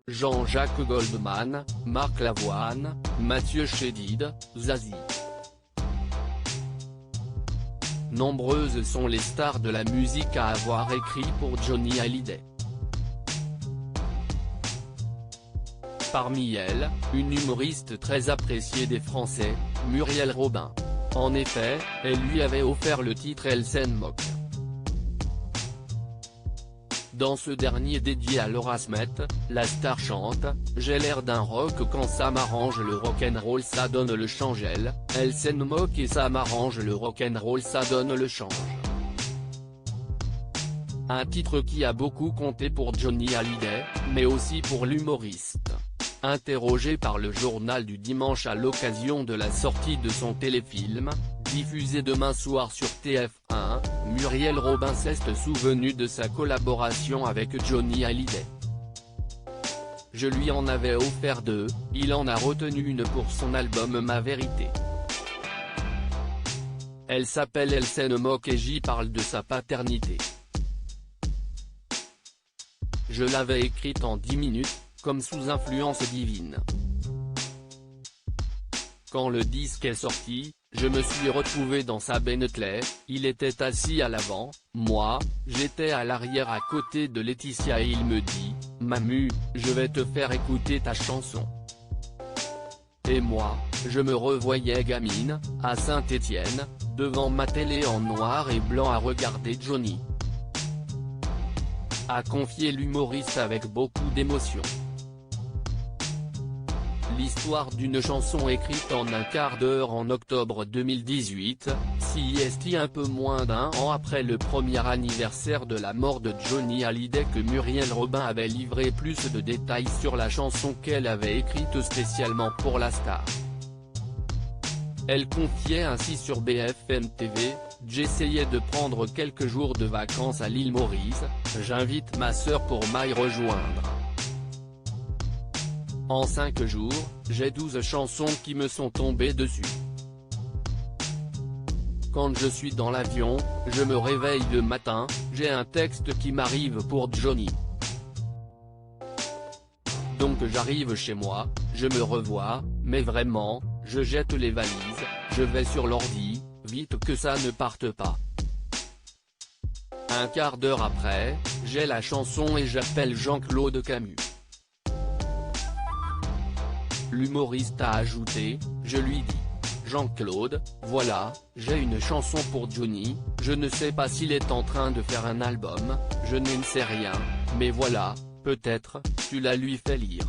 Jean-Jacques Goldman, Marc Lavoine, Mathieu Chédid, Zazie. Nombreuses sont les stars de la musique à avoir écrit pour Johnny Hallyday. Parmi elles, une humoriste très appréciée des Français, Muriel Robin. En effet, elle lui avait offert le titre Elle s'en moque. Dans ce dernier dédié à Laura Smet, la star chante « J'ai l'air d'un rock quand ça m'arrange le rock'n'roll ça donne le change elle s'en moque et ça m'arrange le rock'n'roll ça donne le change ». Un titre qui a beaucoup compté pour Johnny Hallyday, mais aussi pour l'humoriste. Interrogé par le Journal du Dimanche à l'occasion de la sortie de son téléfilm, diffusé demain soir sur TF1, Muriel Robin s'est souvenue de sa collaboration avec Johnny Hallyday. Je lui en avais offert 2, il en a retenu une pour son album Ma Vérité. Elle s'appelle Elle s'en moque et j'y parle de sa paternité. Je l'avais écrite en 10 minutes, comme sous influence divine. Quand le disque est sorti, je me suis retrouvé dans sa Bentley, il était assis à l'avant, moi, j'étais à l'arrière à côté de Laetitia et il me dit « Mamu, je vais te faire écouter ta chanson ». Et moi, je me revoyais gamine, à Saint-Étienne, devant ma télé en noir et blanc à regarder Johnny. A confié l'humoriste avec beaucoup d'émotion. L'histoire d'une chanson écrite en un quart d'heure en octobre 2018, CIST un peu moins d'un an après le premier anniversaire de la mort de Johnny Hallyday que Muriel Robin avait livré plus de détails sur la chanson qu'elle avait écrite spécialement pour la star. Elle confiait ainsi sur BFM TV, « J'essayais de prendre quelques jours de vacances à l'île Maurice, j'invite ma sœur pour m'y rejoindre. En 5 jours, j'ai 12 chansons qui me sont tombées dessus. Quand je suis dans l'avion, je me réveille le matin, j'ai un texte qui m'arrive pour Johnny. Donc j'arrive chez moi, je me revois, mais vraiment, je jette les valises, je vais sur l'ordi, vite que ça ne parte pas. Un quart d'heure après, j'ai la chanson et j'appelle Jean-Claude Camus. L'humoriste a ajouté, je lui dis, Jean-Claude, voilà, j'ai une chanson pour Johnny, je ne sais pas s'il est en train de faire un album, je n'en sais rien, mais voilà, peut-être, tu la lui fais lire.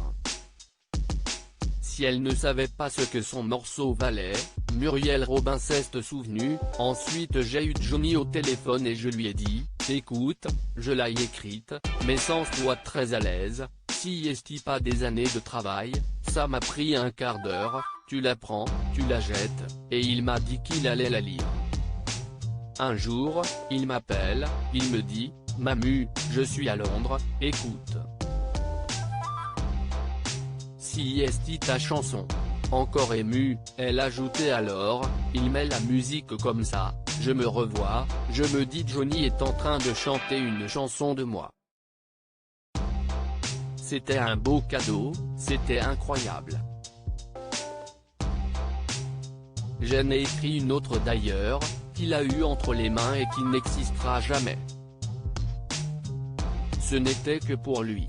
Si elle ne savait pas ce que son morceau valait, Muriel Robin s'est souvenue, ensuite j'ai eu Johnny au téléphone et je lui ai dit, écoute, je l'ai écrite, mais sens-toi très à l'aise, si est pas des années de travail, ça m'a pris un quart d'heure, tu la prends, tu la jettes, et il m'a dit qu'il allait la lire. Un jour, il m'appelle, il me dit, Mamu, je suis à Londres, écoute. Si est ta chanson. Encore émue, elle ajoutait alors, il met la musique comme ça, je me revois, je me dis Johnny est en train de chanter une chanson de moi. C'était un beau cadeau, c'était incroyable. J'en ai écrit une autre d'ailleurs, qu'il a eue entre les mains et qui n'existera jamais. Ce n'était que pour lui.